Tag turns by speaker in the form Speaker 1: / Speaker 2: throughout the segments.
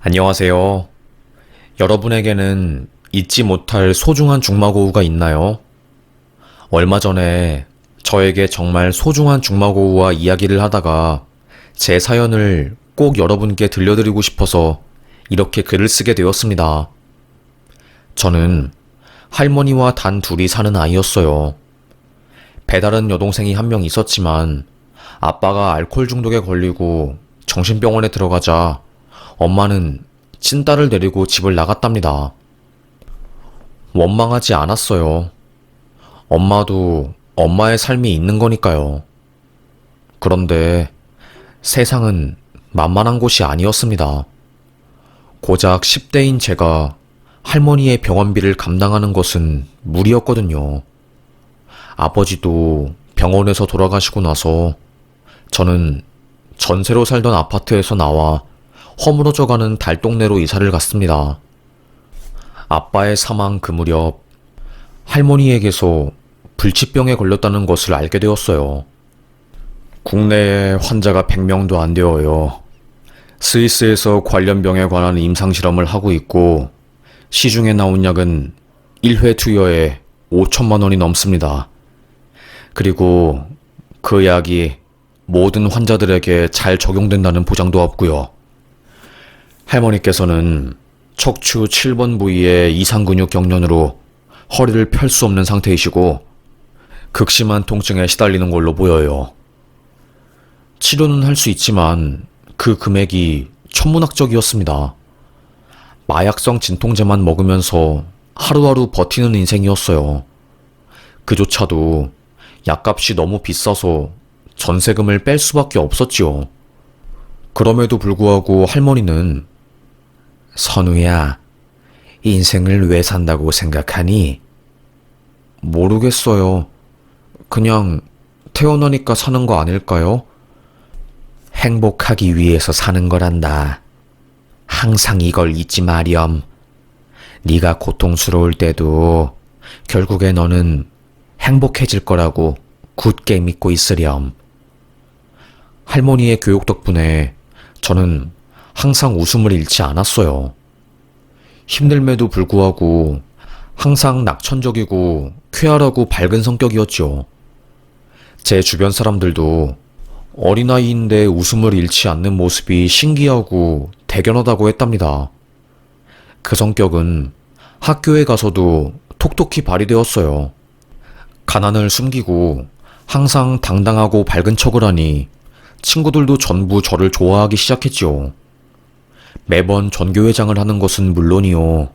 Speaker 1: 안녕하세요. 여러분에게는 잊지 못할 소중한 중마고우가 있나요? 얼마 전에 저에게 정말 소중한 중마고우와 이야기를 하다가 제 사연을 꼭 여러분께 들려드리고 싶어서 이렇게 글을 쓰게 되었습니다. 저는 할머니와 단 둘이 사는 아이였어요. 배다른 여동생이 한 명 있었지만 아빠가 알코올 중독에 걸리고 정신병원에 들어가자 엄마는 친딸을 데리고 집을 나갔답니다. 원망하지 않았어요. 엄마도 엄마의 삶이 있는 거니까요. 그런데 세상은 만만한 곳이 아니었습니다. 고작 10대인 제가 할머니의 병원비를 감당하는 것은 무리였거든요. 아버지도 병원에서 돌아가시고 나서 저는 전세로 살던 아파트에서 나와 허물어져가는 달동네로 이사를 갔습니다. 아빠의 사망 그 무렵 할머니에게서 불치병에 걸렸다는 것을 알게 되었어요. 국내에 환자가 100명도 안 되어요. 스위스에서 관련 병에 관한 임상실험을 하고 있고 시중에 나온 약은 1회 투여에 5천만 원이 넘습니다. 그리고 그 약이 모든 환자들에게 잘 적용된다는 보장도 없고요. 할머니께서는 척추 7번 부위의 이상근육 경련으로 허리를 펼 수 없는 상태이시고 극심한 통증에 시달리는 걸로 보여요. 치료는 할 수 있지만 그 금액이 천문학적이었습니다. 마약성 진통제만 먹으면서 하루하루 버티는 인생이었어요. 그조차도 약값이 너무 비싸서 전세금을 뺄 수밖에 없었지요. 그럼에도 불구하고 할머니는 선우야, 인생을 왜 산다고 생각하니? 모르겠어요. 그냥 태어나니까 사는 거 아닐까요? 행복하기 위해서 사는 거란다. 항상 이걸 잊지 마렴. 네가 고통스러울 때도 결국에 너는 행복해질 거라고 굳게 믿고 있으렴. 할머니의 교육 덕분에 저는 항상 웃음을 잃지 않았어요. 힘듦에도 불구하고 항상 낙천적이고 쾌활하고 밝은 성격이었죠. 제 주변 사람들도 어린아이인데 웃음을 잃지 않는 모습이 신기하고 대견하다고 했답니다. 그 성격은 학교에 가서도 톡톡히 발휘되었어요. 가난을 숨기고 항상 당당하고 밝은 척을 하니 친구들도 전부 저를 좋아하기 시작했지요. 매번 전교회장을 하는 것은 물론이요.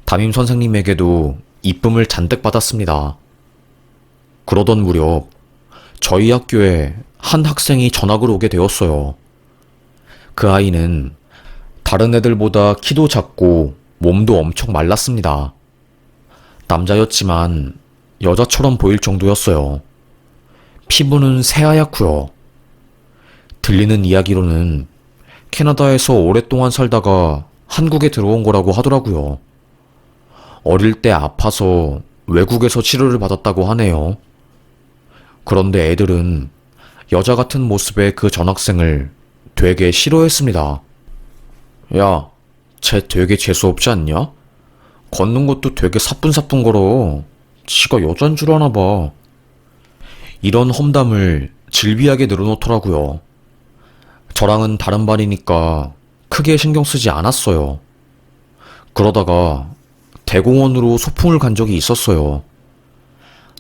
Speaker 1: 담임 선생님에게도 이쁨을 잔뜩 받았습니다. 그러던 무렵 저희 학교에 한 학생이 전학을 오게 되었어요. 그 아이는 다른 애들보다 키도 작고 몸도 엄청 말랐습니다. 남자였지만 여자처럼 보일 정도였어요. 피부는 새하얗고요. 들리는 이야기로는 캐나다에서 오랫동안 살다가 한국에 들어온 거라고 하더라고요. 어릴 때 아파서 외국에서 치료를 받았다고 하네요. 그런데 애들은 여자 같은 모습의 그 전학생을 되게 싫어했습니다. 야, 쟤 되게 재수없지 않냐? 걷는 것도 되게 사뿐사뿐 걸어. 지가 여잔 줄 아나 봐. 이런 험담을 질비하게 늘어놓더라고요. 저랑은 다른 반이니까 크게 신경 쓰지 않았어요. 그러다가 대공원으로 소풍을 간 적이 있었어요.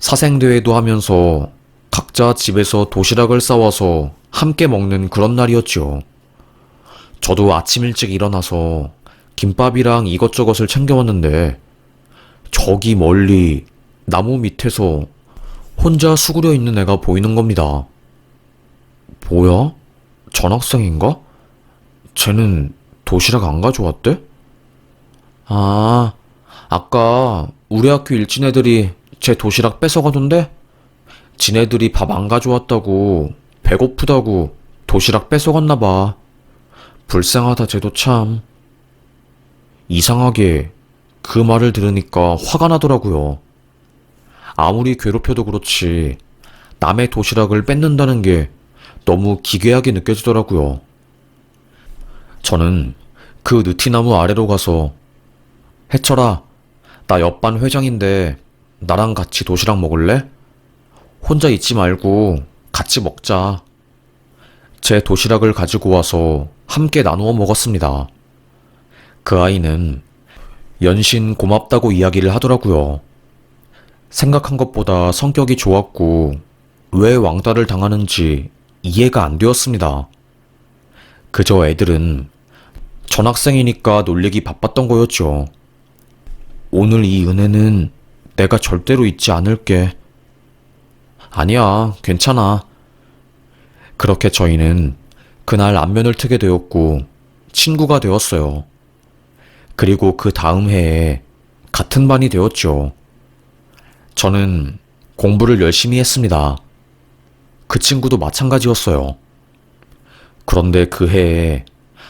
Speaker 1: 사생대회도 하면서 각자 집에서 도시락을 싸와서 함께 먹는 그런 날이었죠. 저도 아침 일찍 일어나서 김밥이랑 이것저것을 챙겨왔는데 저기 멀리 나무 밑에서 혼자 수그려 있는 애가 보이는 겁니다. 뭐야? 전학생인가? 쟤는 도시락 안 가져왔대? 아, 아까 우리 학교 일진 애들이 쟤 도시락 뺏어가던데? 지네들이 밥 안 가져왔다고 배고프다고 도시락 뺏어갔나 봐. 불쌍하다 쟤도 참. 이상하게 그 말을 들으니까 화가 나더라고요. 아무리 괴롭혀도 그렇지 남의 도시락을 뺏는다는 게 너무 기괴하게 느껴지더라고요. 저는 그 느티나무 아래로 가서 해철아, 나 옆반 회장인데 나랑 같이 도시락 먹을래? 혼자 있지 말고 같이 먹자. 제 도시락을 가지고 와서 함께 나누어 먹었습니다. 그 아이는 연신 고맙다고 이야기를 하더라고요. 생각한 것보다 성격이 좋았고 왜 왕따를 당하는지 이해가 안 되었습니다. 그저 애들은 전학생이니까 놀리기 바빴던 거였죠. 오늘 이 은혜는 내가 절대로 잊지 않을게. 아니야, 괜찮아. 그렇게 저희는 그날 안면을 트게 되었고 친구가 되었어요. 그리고 그 다음 해에 같은 반이 되었죠. 저는 공부를 열심히 했습니다. 그 친구도 마찬가지였어요. 그런데 그 해에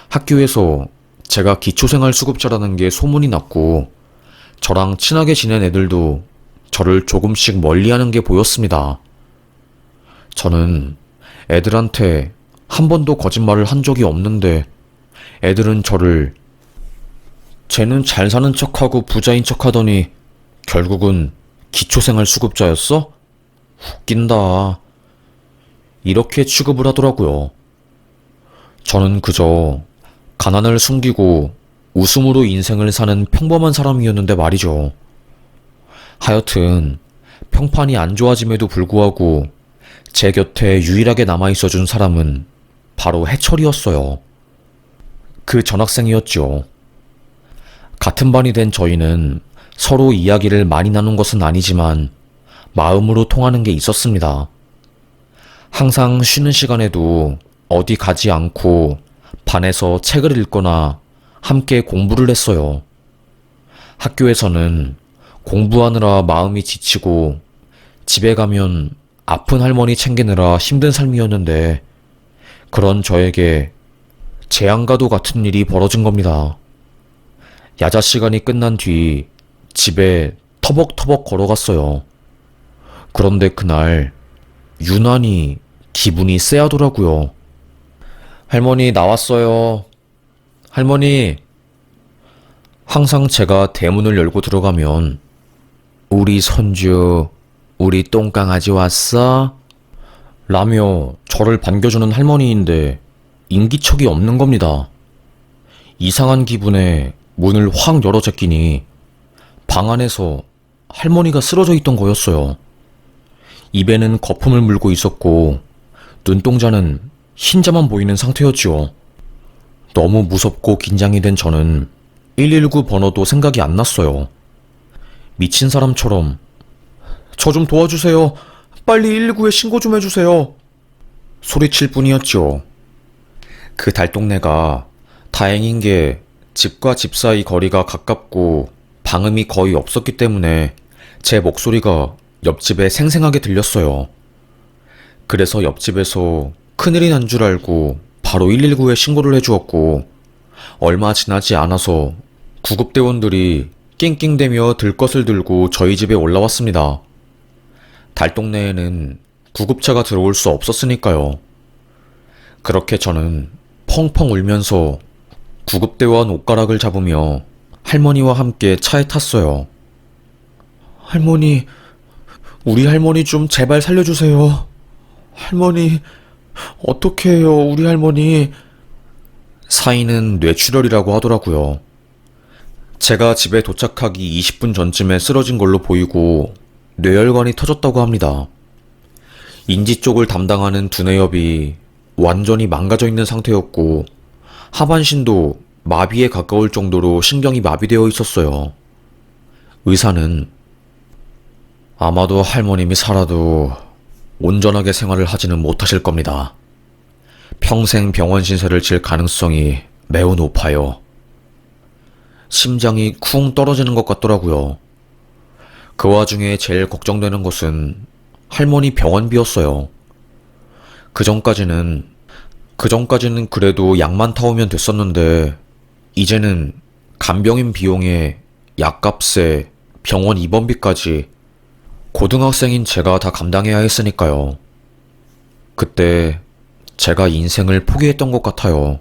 Speaker 1: 학교에서 제가 기초생활 수급자라는 게 소문이 났고 저랑 친하게 지낸 애들도 저를 조금씩 멀리하는 게 보였습니다. 저는 애들한테 한 번도 거짓말을 한 적이 없는데 애들은 저를 쟤는 잘 사는 척하고 부자인 척하더니 결국은 기초생활 수급자였어? 웃긴다. 이렇게 취급을 하더라고요. 저는 그저 가난을 숨기고 웃음으로 인생을 사는 평범한 사람이었는데 말이죠. 하여튼 평판이 안 좋아짐에도 불구하고 제 곁에 유일하게 남아있어준 사람은 바로 해철이었어요. 그 전학생이었죠. 같은 반이 된 저희는 서로 이야기를 많이 나눈 것은 아니지만 마음으로 통하는 게 있었습니다. 항상 쉬는 시간에도 어디 가지 않고 반에서 책을 읽거나 함께 공부를 했어요. 학교에서는 공부하느라 마음이 지치고 집에 가면 아픈 할머니 챙기느라 힘든 삶이었는데 그런 저에게 재앙과도 같은 일이 벌어진 겁니다. 야자 시간이 끝난 뒤 집에 터벅터벅 걸어갔어요. 그런데 그날 유난히 기분이 쎄하더라고요. 할머니 나왔어요. 할머니. 항상 제가 대문을 열고 들어가면 우리 손주, 우리 똥강아지 왔어? 라며 저를 반겨주는 할머니인데 인기척이 없는 겁니다. 이상한 기분에 문을 확 열어 제끼니 방 안에서 할머니가 쓰러져 있던 거였어요. 입에는 거품을 물고 있었고 눈동자는 흰자만 보이는 상태였지요. 너무 무섭고 긴장이 된 저는 119 번호도 생각이 안 났어요. 미친 사람처럼 저 좀 도와주세요. 빨리 119에 신고 좀 해주세요. 소리칠 뿐이었죠. 그 달동네가 다행인 게 집과 집 사이 거리가 가깝고 방음이 거의 없었기 때문에 제 목소리가 옆집에 생생하게 들렸어요. 그래서 옆집에서 큰일이 난 줄 알고 바로 119에 신고를 해주었고 얼마 지나지 않아서 구급대원들이 낑낑대며 들것을 들고 저희 집에 올라왔습니다. 달동네에는 구급차가 들어올 수 없었으니까요. 그렇게 저는 펑펑 울면서 구급대원 옷가락을 잡으며 할머니와 함께 차에 탔어요. 할머니, 우리 할머니 좀 제발 살려주세요. 할머니, 어떻게 해요, 우리 할머니. 사인은 뇌출혈이라고 하더라고요. 제가 집에 도착하기 20분 전쯤에 쓰러진 걸로 보이고 뇌혈관이 터졌다고 합니다. 인지 쪽을 담당하는 두뇌엽이 완전히 망가져 있는 상태였고 하반신도 마비에 가까울 정도로 신경이 마비되어 있었어요. 의사는 아마도 할머님이 살아도 온전하게 생활을 하지는 못하실 겁니다. 평생 병원 신세를 질 가능성이 매우 높아요. 심장이 쿵 떨어지는 것 같더라고요. 그 와중에 제일 걱정되는 것은 할머니 병원비였어요. 그 전까지는 그래도 약만 타오면 됐었는데 이제는 간병인 비용에 약값에 병원 입원비까지 고등학생인 제가 다 감당해야 했으니까요. 그때 제가 인생을 포기했던 것 같아요.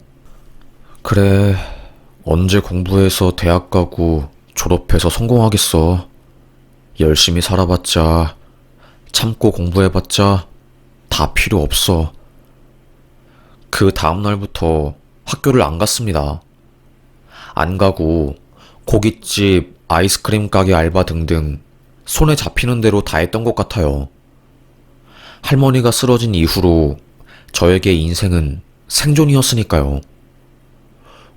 Speaker 1: 그래, 언제 공부해서 대학 가고 졸업해서 성공하겠어. 열심히 살아봤자, 참고 공부해봤자 다 필요 없어. 그 다음날부터 학교를 안 갔습니다. 안 가고 고깃집, 아이스크림 가게 알바 등등 손에 잡히는 대로 다 했던 것 같아요. 할머니가 쓰러진 이후로 저에게 인생은 생존이었으니까요.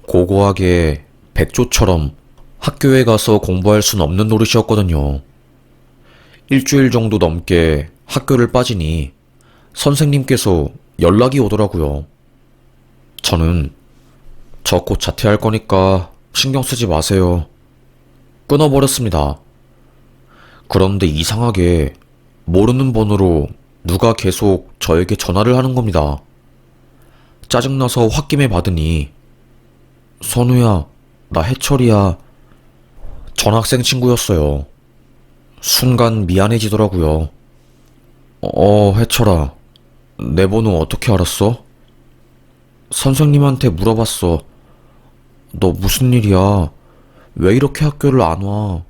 Speaker 1: 고고하게 백조처럼 학교에 가서 공부할 순 없는 노릇이었거든요. 일주일 정도 넘게 학교를 빠지니 선생님께서 연락이 오더라고요. 저는 저 곧 자퇴할 거니까 신경 쓰지 마세요. 끊어버렸습니다. 그런데 이상하게 모르는 번호로 누가 계속 저에게 전화를 하는 겁니다. 짜증나서 홧김에 받으니 선우야, 나 해철이야. 전학생 친구였어요. 순간 미안해지더라고요. 해철아, 내 번호 어떻게 알았어? 선생님한테 물어봤어. 너 무슨 일이야? 왜 이렇게 학교를 안 와?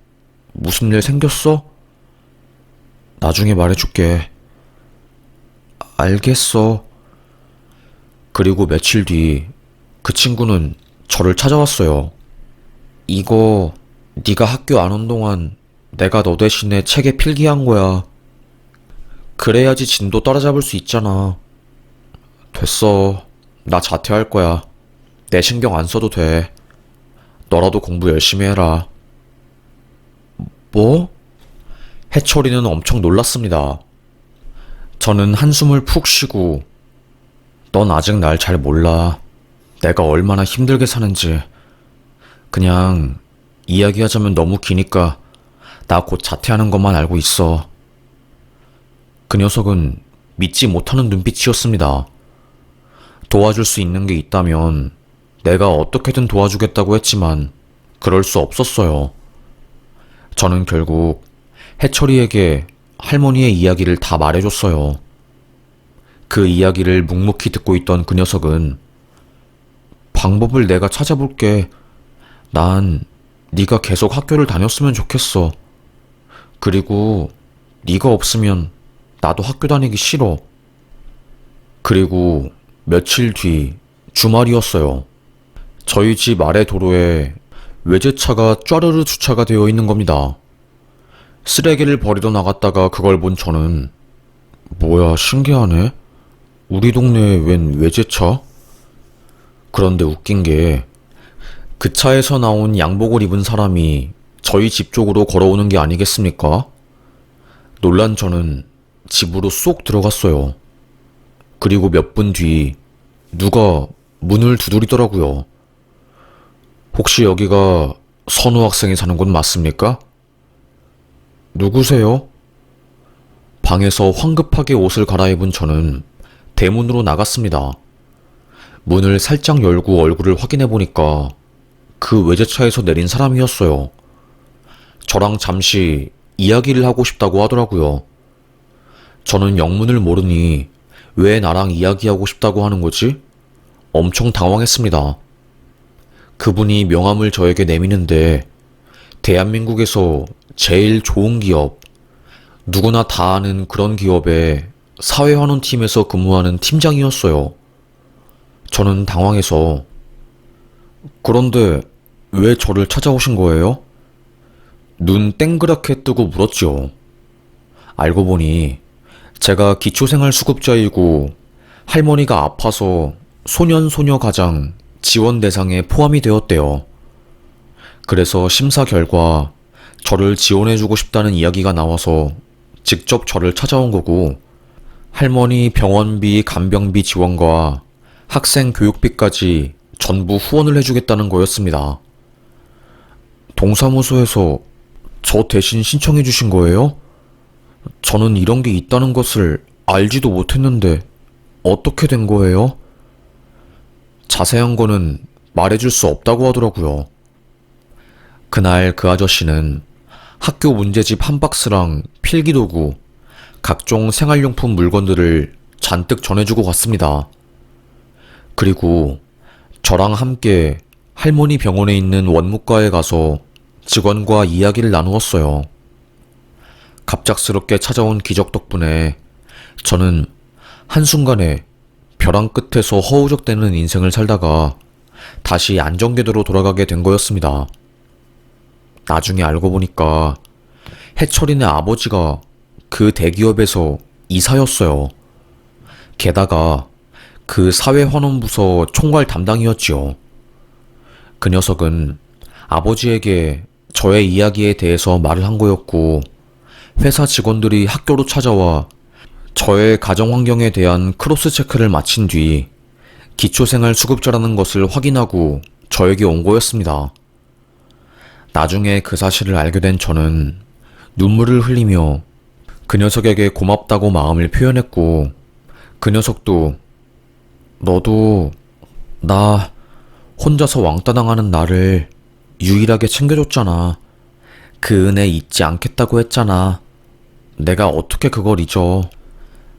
Speaker 1: 무슨 일 생겼어? 나중에 말해줄게. 알겠어. 그리고 며칠 뒤 그 친구는 저를 찾아왔어요. 이거 네가 학교 안 온 동안 내가 너 대신에 책에 필기한 거야. 그래야지 진도 따라잡을 수 있잖아. 됐어. 나 자퇴할 거야. 내 신경 안 써도 돼. 너라도 공부 열심히 해라. 뭐? 해철이는 엄청 놀랐습니다. 저는 한숨을 푹 쉬고 넌 아직 날 잘 몰라. 내가 얼마나 힘들게 사는지. 그냥 이야기하자면 너무 기니까 나 곧 자퇴하는 것만 알고 있어. 그 녀석은 믿지 못하는 눈빛이었습니다. 도와줄 수 있는 게 있다면 내가 어떻게든 도와주겠다고 했지만 그럴 수 없었어요. 저는 결국 해철이에게 할머니의 이야기를 다 말해줬어요. 그 이야기를 묵묵히 듣고 있던 그 녀석은 방법을 내가 찾아볼게. 난 네가 계속 학교를 다녔으면 좋겠어. 그리고 네가 없으면 나도 학교 다니기 싫어. 그리고 며칠 뒤 주말이었어요. 저희 집 아래 도로에 외제차가 쫘르르 주차가 되어 있는 겁니다. 쓰레기를 버리러 나갔다가 그걸 본 저는 뭐야, 신기하네. 우리 동네에 웬 외제차? 그런데 웃긴 게 그 차에서 나온 양복을 입은 사람이 저희 집 쪽으로 걸어오는 게 아니겠습니까? 놀란 저는 집으로 쏙 들어갔어요. 그리고 몇 분 뒤 누가 문을 두드리더라고요. 혹시 여기가 선우 학생이 사는 곳 맞습니까? 누구세요? 방에서 황급하게 옷을 갈아입은 저는 대문으로 나갔습니다. 문을 살짝 열고 얼굴을 확인해 보니까 그 외제차에서 내린 사람이었어요. 저랑 잠시 이야기를 하고 싶다고 하더라고요. 저는 영문을 모르니 왜 나랑 이야기하고 싶다고 하는 거지? 엄청 당황했습니다. 그분이 명함을 저에게 내미는데 대한민국에서 제일 좋은 기업, 누구나 다 아는 그런 기업의 사회환원팀에서 근무하는 팀장이었어요. 저는 당황해서 그런데 왜 저를 찾아오신 거예요? 눈 땡그랗게 뜨고 물었죠. 알고 보니 제가 기초생활수급자이고 할머니가 아파서 소년소녀 가장 지원 대상에 포함이 되었대요. 그래서 심사 결과 저를 지원해주고 싶다는 이야기가 나와서 직접 저를 찾아온 거고, 할머니 병원비, 간병비 지원과 학생 교육비까지 전부 후원을 해주겠다는 거였습니다. 동사무소에서 저 대신 신청해 주신 거예요? 저는 이런 게 있다는 것을 알지도 못했는데 어떻게 된 거예요? 자세한 거는 말해줄 수 없다고 하더라고요. 그날 그 아저씨는 학교 문제집 한 박스랑 필기도구, 각종 생활용품 물건들을 잔뜩 전해주고 갔습니다. 그리고 저랑 함께 할머니 병원에 있는 원무과에 가서 직원과 이야기를 나누었어요. 갑작스럽게 찾아온 기적 덕분에 저는 한순간에 벼랑 끝에서 허우적대는 인생을 살다가 다시 안정궤도로 돌아가게 된 거였습니다. 나중에 알고 보니까 해철이네 아버지가 그 대기업에서 이사였어요. 게다가 그 사회환원부서 총괄 담당이었지요. 그 녀석은 아버지에게 저의 이야기에 대해서 말을 한 거였고, 회사 직원들이 학교로 찾아와 저의 가정 환경에 대한 크로스 체크를 마친 뒤 기초생활 수급자라는 것을 확인하고 저에게 온 거였습니다. 나중에 그 사실을 알게 된 저는 눈물을 흘리며 그 녀석에게 고맙다고 마음을 표현했고, 그 녀석도 너도 나 혼자서 왕따 당하는 나를 유일하게 챙겨줬잖아. 그 은혜 잊지 않겠다고 했잖아. 내가 어떻게 그걸 잊어.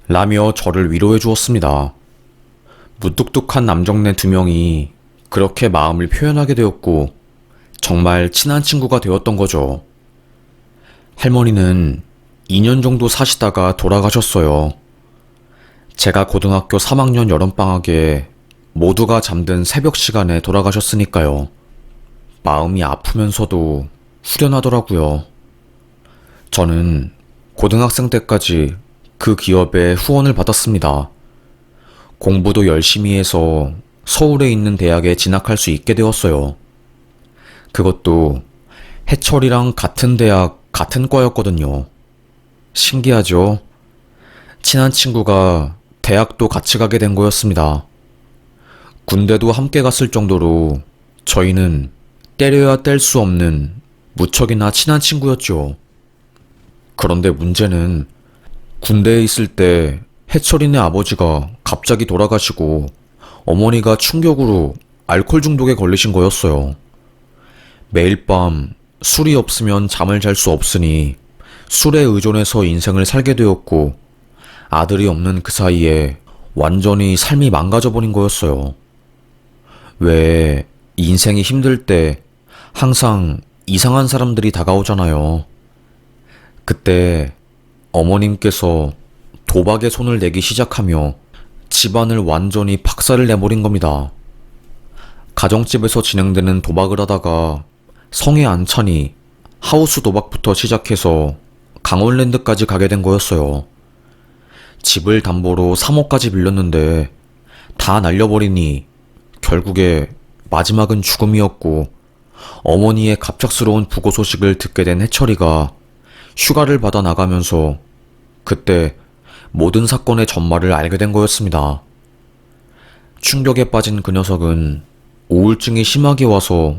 Speaker 1: 라며 저를 위로해 주었습니다. 무뚝뚝한 남정네 두 명이 그렇게 마음을 표현하게 되었고 정말 친한 친구가 되었던 거죠. 할머니는 2년 정도 사시다가 돌아가셨어요. 제가 고등학교 3학년 여름방학에 모두가 잠든 새벽 시간에 돌아가셨으니까요. 마음이 아프면서도 후련하더라고요. 저는 고등학생 때까지 그 기업에 후원을 받았습니다. 공부도 열심히 해서 서울에 있는 대학에 진학할 수 있게 되었어요. 그것도 해철이랑 같은 대학, 같은 과였거든요. 신기하죠? 친한 친구가 대학도 같이 가게 된 거였습니다. 군대도 함께 갔을 정도로 저희는 때려야 뗄 수 없는 무척이나 친한 친구였죠. 그런데 문제는 군대에 있을 때 해철이네 아버지가 갑자기 돌아가시고 어머니가 충격으로 알코올 중독에 걸리신 거였어요. 매일 밤 술이 없으면 잠을 잘 수 없으니 술에 의존해서 인생을 살게 되었고, 아들이 없는 그 사이에 완전히 삶이 망가져버린 거였어요. 왜 인생이 힘들 때 항상 이상한 사람들이 다가오잖아요. 그때 어머님께서 도박에 손을 내기 시작하며 집안을 완전히 박살을 내버린 겁니다. 가정집에서 진행되는 도박을 하다가 성에 안 차니 하우스 도박부터 시작해서 강원랜드까지 가게 된 거였어요. 집을 담보로 3억까지 빌렸는데 다 날려버리니 결국에 마지막은 죽음이었고, 어머니의 갑작스러운 부고 소식을 듣게 된 해철이가 휴가를 받아 나가면서 그때 모든 사건의 전말을 알게 된 거였습니다. 충격에 빠진 그 녀석은 우울증이 심하게 와서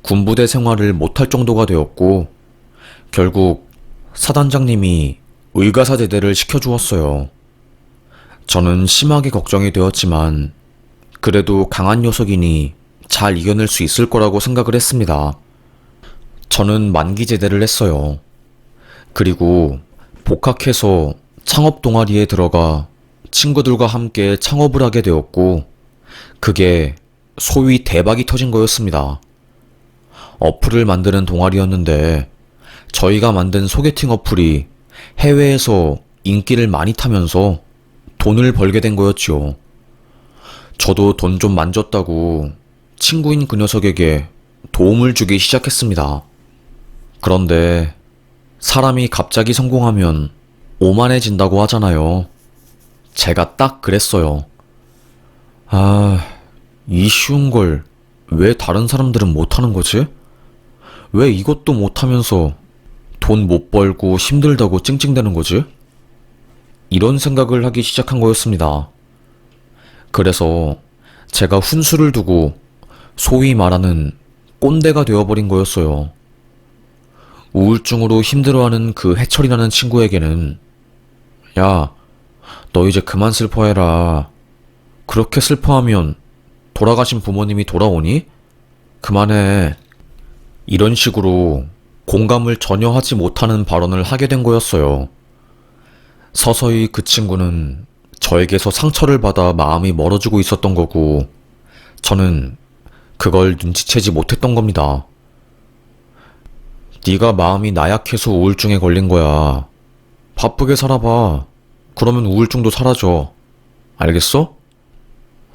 Speaker 1: 군부대 생활을 못할 정도가 되었고, 결국 사단장님이 의가사 제대를 시켜주었어요. 저는 심하게 걱정이 되었지만 그래도 강한 녀석이니 잘 이겨낼 수 있을 거라고 생각을 했습니다. 저는 만기 제대를 했어요. 그리고 복학해서 창업 동아리에 들어가 친구들과 함께 창업을 하게 되었고, 그게 소위 대박이 터진 거였습니다. 어플을 만드는 동아리였는데 저희가 만든 소개팅 어플이 해외에서 인기를 많이 타면서 돈을 벌게 된 거였지요. 저도 돈 좀 만졌다고 친구인 그 녀석에게 도움을 주기 시작했습니다. 그런데 사람이 갑자기 성공하면 오만해진다고 하잖아요. 제가 딱 그랬어요. 이 쉬운 걸 왜 다른 사람들은 못하는 거지? 왜 이것도 못하면서 돈 못 벌고 힘들다고 찡찡대는 거지? 이런 생각을 하기 시작한 거였습니다. 그래서 제가 훈수를 두고 소위 말하는 꼰대가 되어버린 거였어요. 우울증으로 힘들어하는 그 해철이라는 친구에게는 야, 너 이제 그만 슬퍼해라. 그렇게 슬퍼하면 돌아가신 부모님이 돌아오니? 그만해. 이런 식으로 공감을 전혀 하지 못하는 발언을 하게 된 거였어요. 서서히 그 친구는 저에게서 상처를 받아 마음이 멀어지고 있었던 거고, 저는 그걸 눈치채지 못했던 겁니다. 네가 마음이 나약해서 우울증에 걸린 거야. 바쁘게 살아봐. 그러면 우울증도 사라져. 알겠어?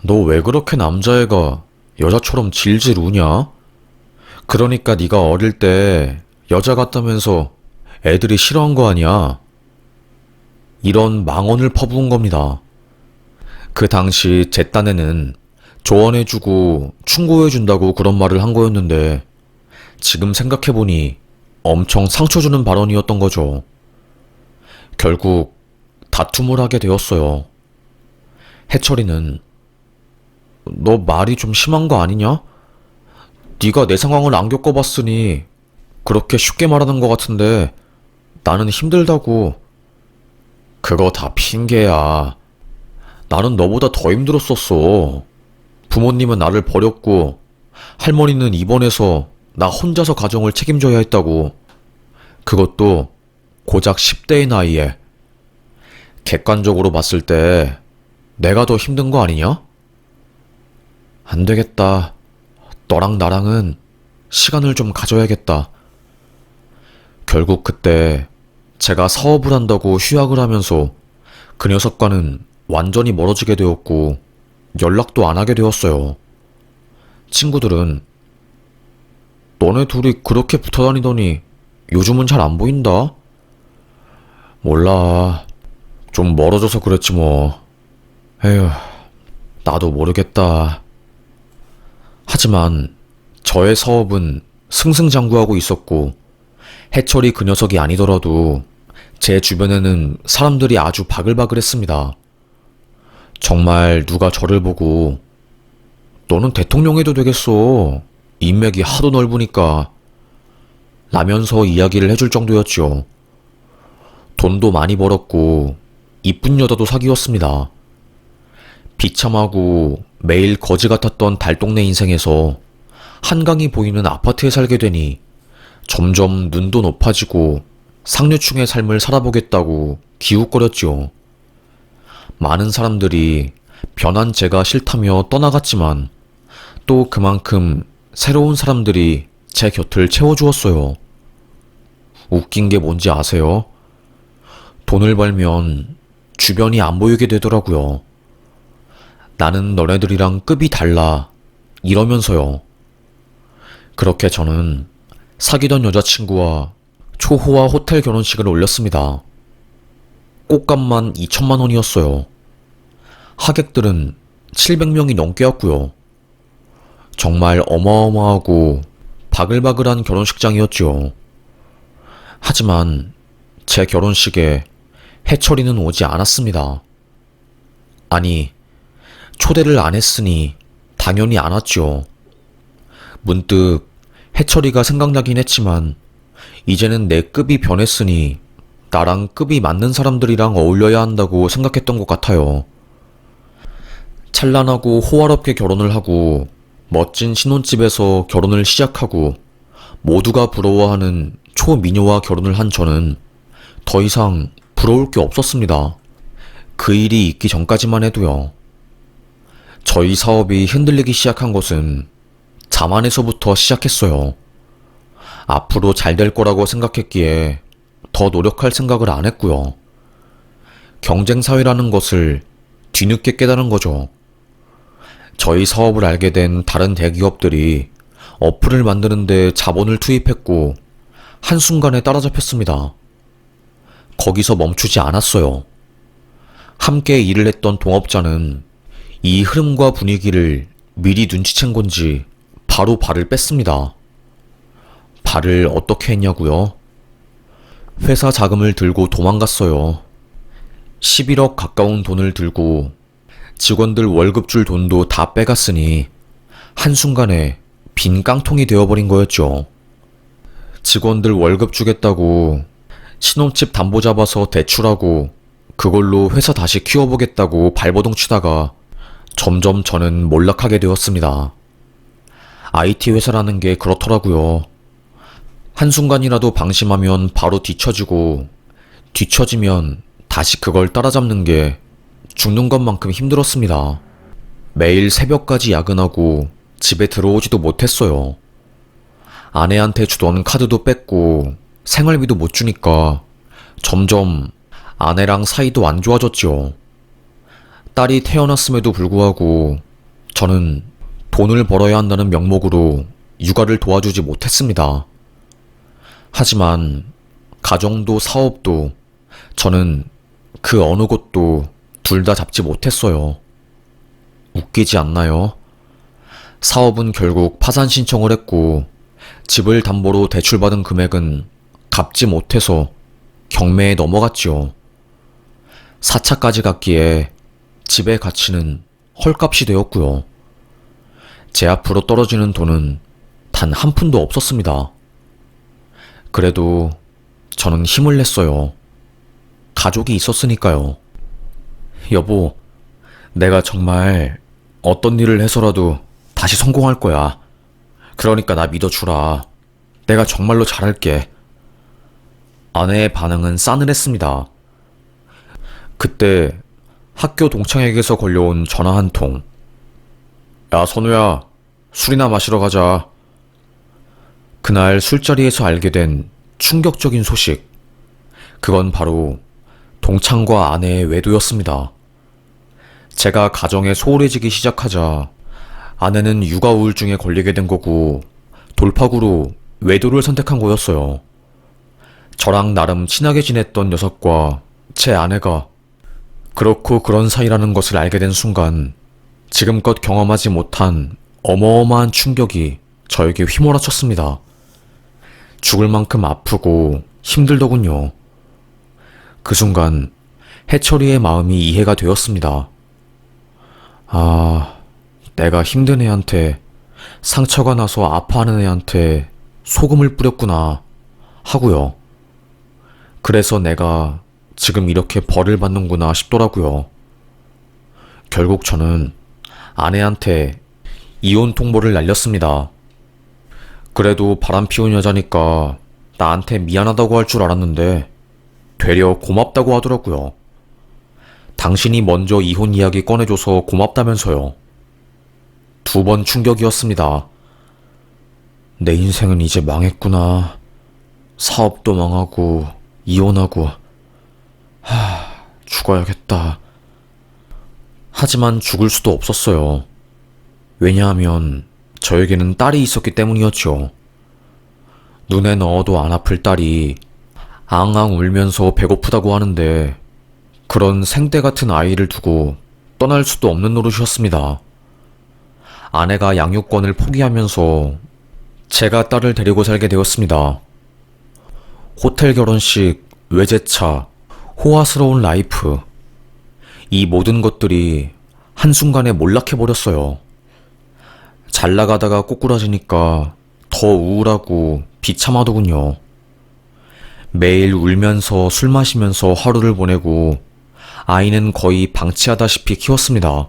Speaker 1: 너 왜 그렇게 남자애가 여자처럼 질질 우냐? 그러니까 네가 어릴 때 여자 같다면서 애들이 싫어한 거 아니야? 이런 망언을 퍼부은 겁니다. 그 당시 제 딴에는 조언해주고 충고해준다고 그런 말을 한 거였는데 지금 생각해보니 엄청 상처주는 발언이었던 거죠. 결국 다툼을 하게 되었어요. 해철이는 너 말이 좀 심한 거 아니냐? 네가 내 상황을 안 겪어봤으니 그렇게 쉽게 말하는 것 같은데 나는 힘들다고. 그거 다 핑계야. 나는 너보다 더 힘들었었어. 부모님은 나를 버렸고 할머니는 입원해서 나 혼자서 가정을 책임져야 했다고. 그것도 고작 10대의 나이에. 객관적으로 봤을 때 내가 더 힘든 거 아니냐? 안 되겠다. 너랑 나랑은 시간을 좀 가져야겠다. 결국 그때 제가 사업을 한다고 휴학을 하면서 그 녀석과는 완전히 멀어지게 되었고 연락도 안 하게 되었어요. 친구들은 너네 둘이 그렇게 붙어 다니더니 요즘은 잘 안 보인다? 몰라. 좀 멀어져서 그랬지 뭐. 에휴, 나도 모르겠다. 하지만 저의 사업은 승승장구하고 있었고 해철이 그 녀석이 아니더라도 제 주변에는 사람들이 아주 바글바글했습니다. 정말 누가 저를 보고 너는 대통령 해도 되겠어. 인맥이 하도 넓으니까 라면서 이야기를 해줄 정도였죠. 돈도 많이 벌었고 이쁜 여자도 사귀었습니다. 비참하고 매일 거지 같았던 달동네 인생에서 한강이 보이는 아파트에 살게 되니 점점 눈도 높아지고 상류층의 삶을 살아보겠다고 기웃거렸지요. 많은 사람들이 변한 제가 싫다며 떠나갔지만 또 그만큼 새로운 사람들이 제 곁을 채워주었어요. 웃긴 게 뭔지 아세요? 돈을 벌면 주변이 안 보이게 되더라고요. 나는 너네들이랑 급이 달라. 이러면서요. 그렇게 저는 사귀던 여자친구와 초호화 호텔 결혼식을 올렸습니다. 꽃값만 2천만 원이었어요. 하객들은 700명이 넘게 왔고요. 정말 어마어마하고 바글바글한 결혼식장이었죠. 하지만 제 결혼식에 해철이는 오지 않았습니다. 아니, 초대를 안 했으니 당연히 안 왔죠. 문득 해철이가 생각나긴 했지만 이제는 내 급이 변했으니 나랑 급이 맞는 사람들이랑 어울려야 한다고 생각했던 것 같아요. 찬란하고 호화롭게 결혼을 하고 멋진 신혼집에서 결혼을 시작하고 모두가 부러워하는 초미녀와 결혼을 한 저는 더 이상 부러울 게 없었습니다. 그 일이 있기 전까지만 해도요. 저희 사업이 흔들리기 시작한 것은 자만에서부터 시작했어요. 앞으로 잘 될 거라고 생각했기에 더 노력할 생각을 안 했고요. 경쟁사회라는 것을 뒤늦게 깨달은 거죠. 저희 사업을 알게 된 다른 대기업들이 어플을 만드는데 자본을 투입했고 한순간에 따라잡혔습니다. 거기서 멈추지 않았어요. 함께 일을 했던 동업자는 이 흐름과 분위기를 미리 눈치챈 건지 바로 발을 뺐습니다. 발을 어떻게 했냐고요? 회사 자금을 들고 도망갔어요. 11억 가까운 돈을 들고 직원들 월급 줄 돈도 다 빼갔으니 한순간에 빈 깡통이 되어버린 거였죠. 직원들 월급 주겠다고 신혼집 담보 잡아서 대출하고 그걸로 회사 다시 키워보겠다고 발버둥 치다가 점점 저는 몰락하게 되었습니다. IT 회사라는 게 그렇더라고요. 한순간이라도 방심하면 바로 뒤처지고 뒤처지면 다시 그걸 따라잡는 게 죽는 것만큼 힘들었습니다. 매일 새벽까지 야근하고 집에 들어오지도 못했어요. 아내한테 주던 카드도 뺐고 생활비도 못 주니까 점점 아내랑 사이도 안 좋아졌지요. 딸이 태어났음에도 불구하고 저는 돈을 벌어야 한다는 명목으로 육아를 도와주지 못했습니다. 하지만 가정도 사업도 저는 그 어느 곳도 둘 다 잡지 못했어요. 웃기지 않나요? 사업은 결국 파산 신청을 했고 집을 담보로 대출받은 금액은 갚지 못해서 경매에 넘어갔지요. 사차까지 갔기에 집의 가치는 헐값이 되었고요. 제 앞으로 떨어지는 돈은 단 한 푼도 없었습니다. 그래도 저는 힘을 냈어요. 가족이 있었으니까요. 여보, 내가 정말 어떤 일을 해서라도 다시 성공할 거야. 그러니까 나 믿어주라. 내가 정말로 잘할게. 아내의 반응은 싸늘했습니다. 그때 학교 동창에게서 걸려온 전화 한 통. 야, 선우야, 술이나 마시러 가자. 그날 술자리에서 알게 된 충격적인 소식. 그건 바로 동창과 아내의 외도였습니다. 제가 가정에 소홀해지기 시작하자 아내는 육아 우울증에 걸리게 된 거고 돌파구로 외도를 선택한 거였어요. 저랑 나름 친하게 지냈던 녀석과 제 아내가 그렇고 그런 사이라는 것을 알게 된 순간 지금껏 경험하지 못한 어마어마한 충격이 저에게 휘몰아쳤습니다. 죽을 만큼 아프고 힘들더군요. 그 순간 해철이의 마음이 이해가 되었습니다. 아, 내가 힘든 애한테, 상처가 나서 아파하는 애한테 소금을 뿌렸구나 하고요. 그래서 내가 지금 이렇게 벌을 받는구나 싶더라고요. 결국 저는 아내한테 이혼 통보를 날렸습니다. 그래도 바람 피운 여자니까 나한테 미안하다고 할 줄 알았는데 되려 고맙다고 하더라고요. 당신이 먼저 이혼 이야기 꺼내줘서 고맙다면서요. 2번 충격이었습니다. 내 인생은 이제 망했구나. 사업도 망하고 이혼하고 죽어야겠다. 하지만 죽을 수도 없었어요. 왜냐하면 저에게는 딸이 있었기 때문이었죠. 눈에 넣어도 안 아플 딸이 앙앙 울면서 배고프다고 하는데 그런 생떼 같은 아이를 두고 떠날 수도 없는 노릇이었습니다. 아내가 양육권을 포기하면서 제가 딸을 데리고 살게 되었습니다. 호텔 결혼식, 외제차, 호화스러운 라이프. 이 모든 것들이 한순간에 몰락해버렸어요. 잘 나가다가 꼬꾸라지니까 더 우울하고 비참하더군요. 매일 울면서 술 마시면서 하루를 보내고 아이는 거의 방치하다시피 키웠습니다.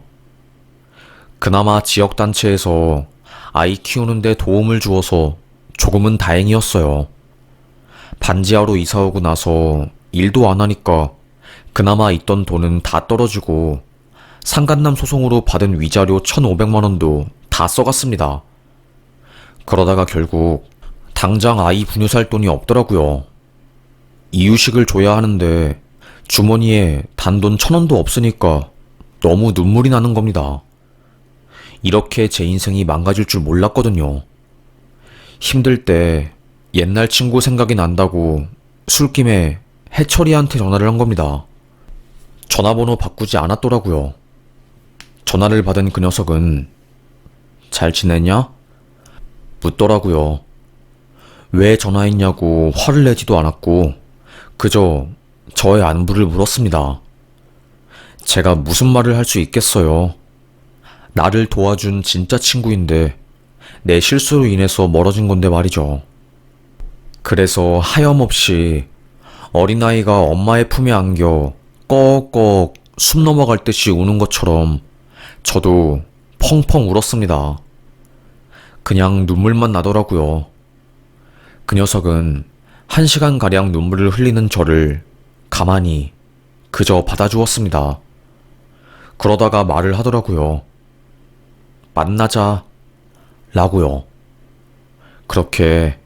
Speaker 1: 그나마 지역단체에서 아이 키우는데 도움을 주어서 조금은 다행이었어요. 반지하로 이사오고 나서 일도 안 하니까 그나마 있던 돈은 다 떨어지고 상간남 소송으로 받은 위자료 1,500만 원도 다 써갔습니다. 그러다가 결국 당장 아이 분유 살 돈이 없더라고요. 이유식을 줘야 하는데 주머니에 단돈 1,000원도 없으니까 너무 눈물이 나는 겁니다. 이렇게 제 인생이 망가질 줄 몰랐거든요. 힘들 때 옛날 친구 생각이 난다고 술김에 해철이한테 전화를 한 겁니다. 전화번호 바꾸지 않았더라고요. 전화를 받은 그 녀석은 잘 지냈냐? 묻더라고요. 왜 전화했냐고 화를 내지도 않았고 그저 저의 안부를 물었습니다. 제가 무슨 말을 할 수 있겠어요. 나를 도와준 진짜 친구인데 내 실수로 인해서 멀어진 건데 말이죠. 그래서 하염없이 어린아이가 엄마의 품에 안겨 꺽꺽 숨 넘어갈 듯이 우는 것처럼 저도 펑펑 울었습니다. 그냥 눈물만 나더라고요. 그 녀석은 1시간가량 눈물을 흘리는 저를 가만히 그저 받아주었습니다. 그러다가 말을 하더라고요. 만나자. 라고요. 그렇게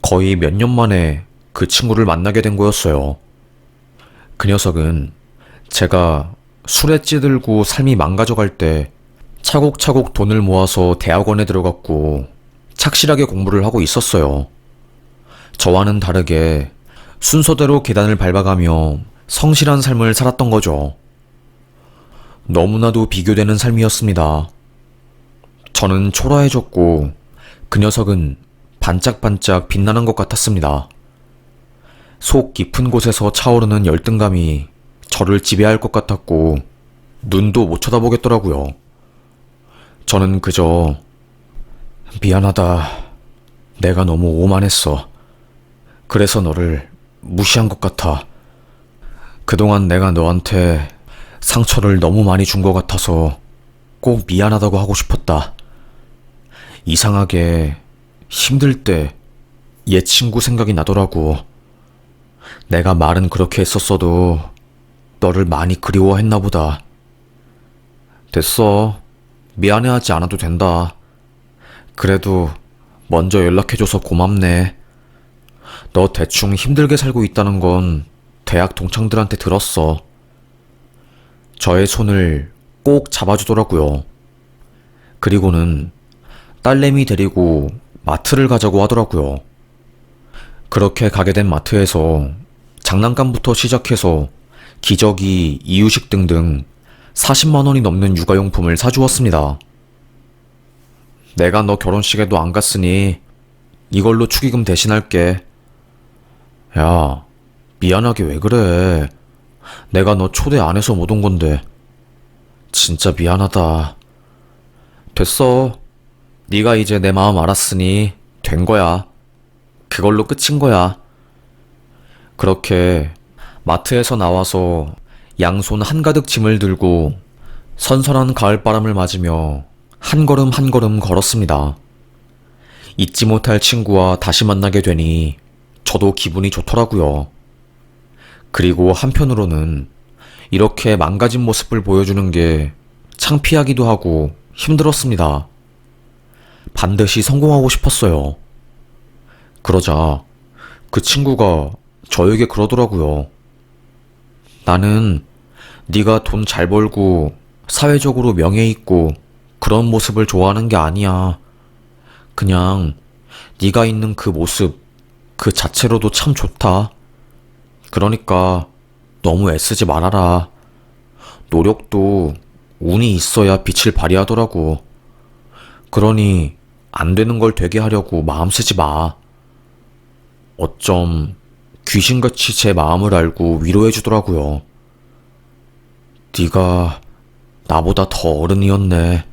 Speaker 1: 거의 몇 년 만에 그 친구를 만나게 된 거였어요. 그 녀석은 제가 술에 찌들고 삶이 망가져갈 때 차곡차곡 돈을 모아서 대학원에 들어갔고 착실하게 공부를 하고 있었어요. 저와는 다르게 순서대로 계단을 밟아가며 성실한 삶을 살았던 거죠. 너무나도 비교되는 삶이었습니다. 저는 초라해졌고 그 녀석은 반짝반짝 빛나는 것 같았습니다. 속 깊은 곳에서 차오르는 열등감이 저를 지배할 것 같았고 눈도 못 쳐다보겠더라고요. 저는 그저 미안하다. 내가 너무 오만했어. 그래서 너를 무시한 것 같아. 그동안 내가 너한테 상처를 너무 많이 준 것 같아서 꼭 미안하다고 하고 싶었다. 이상하게 힘들 때 옛 친구 생각이 나더라고. 내가 말은 그렇게 했었어도 너를 많이 그리워했나 보다. 됐어. 미안해하지 않아도 된다. 그래도 먼저 연락해줘서 고맙네. 너 대충 힘들게 살고 있다는 건 대학 동창들한테 들었어. 저의 손을 꼭 잡아주더라고요. 그리고는 딸내미 데리고 마트를 가자고 하더라고요. 그렇게 가게 된 마트에서 장난감부터 시작해서 기저귀, 이유식 등등 40만 원이 넘는 육아용품을 사주었습니다. 내가 너 결혼식에도 안 갔으니 이걸로 축의금 대신할게. 야, 미안하게 왜 그래? 내가 너 초대 안 해서 못 온 건데. 진짜 미안하다. 됐어. 네가 이제 내 마음 알았으니 된 거야. 그걸로 끝인 거야. 그렇게 마트에서 나와서 양손 한가득 짐을 들고 선선한 가을바람을 맞으며 한 걸음 한 걸음 걸었습니다. 잊지 못할 친구와 다시 만나게 되니 저도 기분이 좋더라고요. 그리고 한편으로는 이렇게 망가진 모습을 보여주는 게 창피하기도 하고 힘들었습니다. 반드시 성공하고 싶었어요. 그러자 그 친구가 저에게 그러더라고요. 나는 네가 돈 잘 벌고 사회적으로 명예 있고 그런 모습을 좋아하는 게 아니야. 그냥 네가 있는 그 모습 그 자체로도 참 좋다. 그러니까 너무 애쓰지 말아라. 노력도 운이 있어야 빛을 발휘하더라고. 그러니 안 되는 걸 되게 하려고 마음 쓰지 마. 어쩜 귀신같이 제 마음을 알고 위로해 주더라고요. 네가 나보다 더 어른이었네.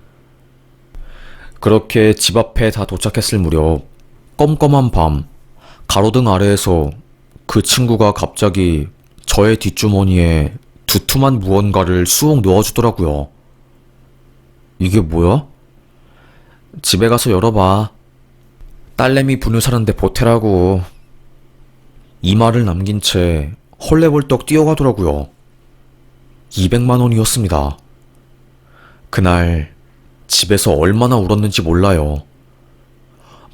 Speaker 1: 그렇게 집 앞에 다 도착했을 무렵 껌껌한 밤 가로등 아래에서 그 친구가 갑자기 저의 뒷주머니에 두툼한 무언가를 쑥 넣어주더라고요. 이게 뭐야? 집에 가서 열어봐. 딸내미 분유 사는데 보태라고. 이 말을 남긴 채 헐레벌떡 뛰어가더라고요. 200만 원이었습니다. 그날 집에서 얼마나 울었는지 몰라요.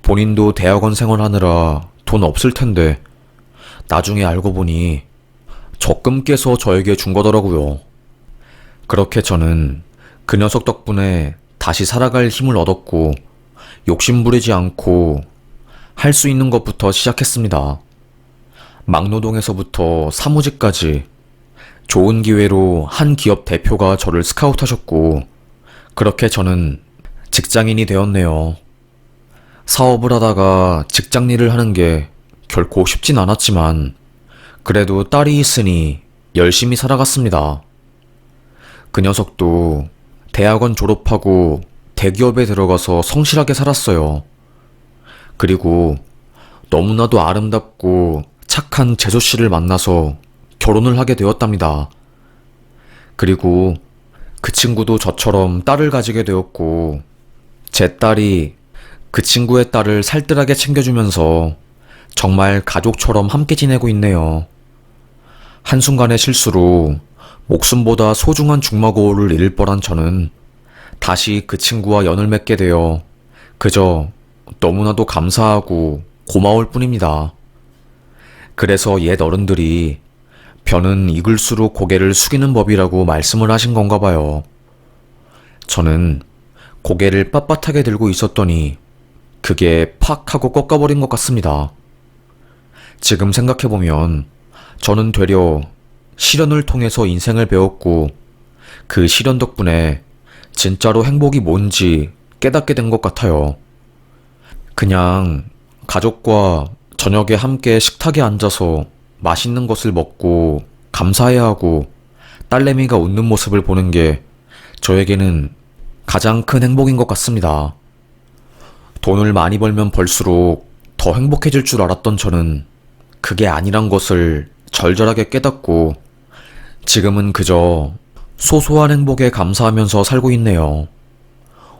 Speaker 1: 본인도 대학원 생활하느라 돈 없을 텐데 나중에 알고 보니 적금께서 저에게 준 거더라고요. 그렇게 저는 그 녀석 덕분에 다시 살아갈 힘을 얻었고 욕심부리지 않고 할 수 있는 것부터 시작했습니다. 막노동에서부터 사무직까지 좋은 기회로 한 기업 대표가 저를 스카우트하셨고 그렇게 저는 직장인이 되었네요. 사업을 하다가 직장 일을 하는 게 결코 쉽진 않았지만 그래도 딸이 있으니 열심히 살아갔습니다. 그 녀석도 대학원 졸업하고 대기업에 들어가서 성실하게 살았어요. 그리고 너무나도 아름답고 착한 재수 씨를 만나서 결혼을 하게 되었답니다. 그리고 그 친구도 저처럼 딸을 가지게 되었고 제 딸이 그 친구의 딸을 살뜰하게 챙겨주면서 정말 가족처럼 함께 지내고 있네요. 한순간의 실수로 목숨보다 소중한 중마고를 잃을 뻔한 저는 다시 그 친구와 연을 맺게 되어 그저 너무나도 감사하고 고마울 뿐입니다. 그래서 옛 어른들이 벼는 익을수록 고개를 숙이는 법이라고 말씀을 하신 건가 봐요. 저는 고개를 빳빳하게 들고 있었더니 그게 팍 하고 꺾어버린 것 같습니다. 지금 생각해보면 저는 되려 시련을 통해서 인생을 배웠고 그 시련 덕분에 진짜로 행복이 뭔지 깨닫게 된 것 같아요. 그냥 가족과 저녁에 함께 식탁에 앉아서 맛있는 것을 먹고 감사해야 하고 딸내미가 웃는 모습을 보는 게 저에게는 가장 큰 행복인 것 같습니다. 돈을 많이 벌면 벌수록 더 행복해질 줄 알았던 저는 그게 아니란 것을 절절하게 깨닫고 지금은 그저 소소한 행복에 감사하면서 살고 있네요.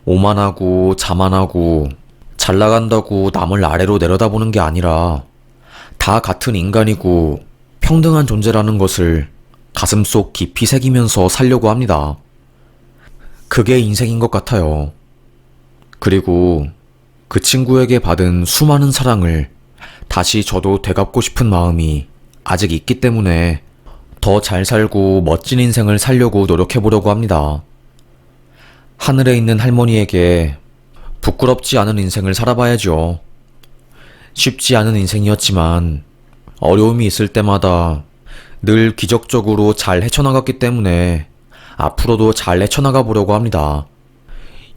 Speaker 1: 오만하고 자만하고 잘 나간다고 남을 아래로 내려다보는 게 아니라 다 같은 인간이고 평등한 존재라는 것을 가슴속 깊이 새기면서 살려고 합니다. 그게 인생인 것 같아요. 그리고 그 친구에게 받은 수많은 사랑을 다시 저도 되갚고 싶은 마음이 아직 있기 때문에 더 잘 살고 멋진 인생을 살려고 노력해보려고 합니다. 하늘에 있는 할머니에게 부끄럽지 않은 인생을 살아봐야죠. 쉽지 않은 인생이었지만 어려움이 있을 때마다 늘 기적적으로 잘 헤쳐나갔기 때문에 앞으로도 잘 헤쳐나가 보려고 합니다.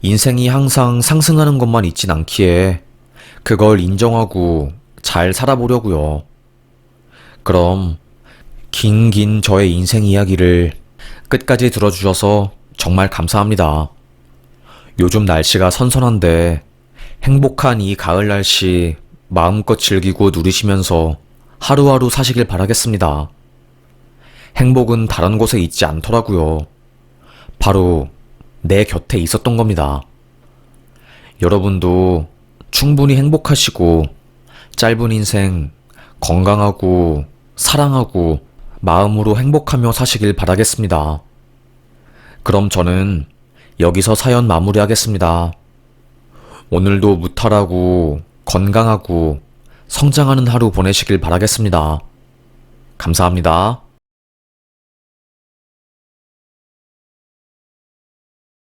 Speaker 1: 인생이 항상 상승하는 것만 있진 않기에 그걸 인정하고 잘 살아보려고요. 그럼 긴 저의 인생 이야기를 끝까지 들어주셔서 정말 감사합니다. 요즘 날씨가 선선한데 행복한 이 가을 날씨 마음껏 즐기고 누리시면서 하루하루 사시길 바라겠습니다. 행복은 다른 곳에 있지 않더라고요. 바로 내 곁에 있었던 겁니다. 여러분도 충분히 행복하시고 짧은 인생 건강하고 사랑하고 마음으로 행복하며 사시길 바라겠습니다. 그럼 저는 여기서 사연 마무리하겠습니다. 오늘도 무탈하고 건강하고 성장하는 하루 보내시길 바라겠습니다. 감사합니다.